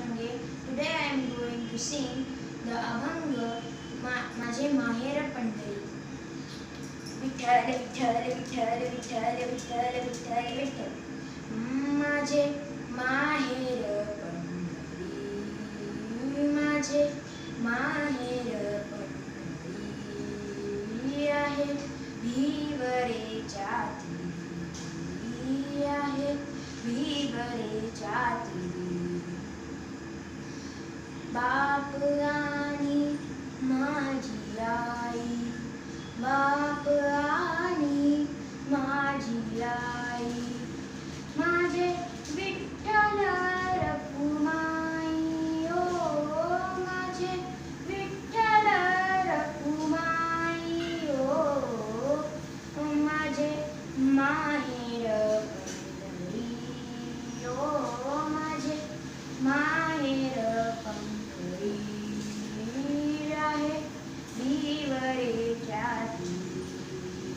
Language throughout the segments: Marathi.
Deshpande. Today I am going to sing the अभंग माझे माहेर पंढरी. विठ्ठल विठ्ठल विठ्ठल विठ्ठल विठ्ठल विठ्ठल विठ्ठल, माझे माहेर पंढरी, माझे माहेर पंढरी आहे. भिवरेच्या तीरी आहे, भिवरेच्या तीरी. बाप आणि माझी आई, बाप आणि माझी आई, माझे विठ्ठल रखुमाई. ओ माझे विठ्ठल रखुमाई. ओ माझे माहेर पंढरी. ओ माझे माहेर पंढरी आहे. भिवरेच्या तीरी.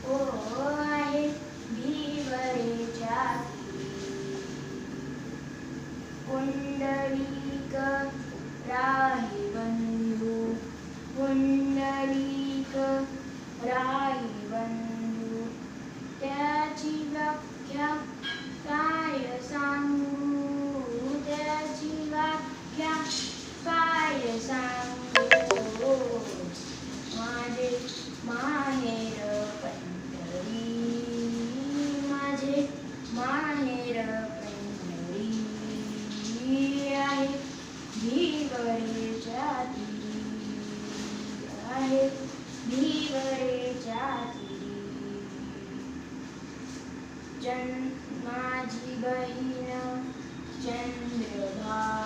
ओ आहे भिवरेच्या तीरी. पुंडलिक राही बंधू, पुंडलिक राही बंधू, त्याची व्याख्या काय सांगू, त्याची व्याख्या काय सांगू. माझे माहेर पंढरी, माझे माहेर पंढरी आहे. भिवरेच्या तीरी आहे, भिवरेच्या तीरी. माझी बहीण चंद्रभागा,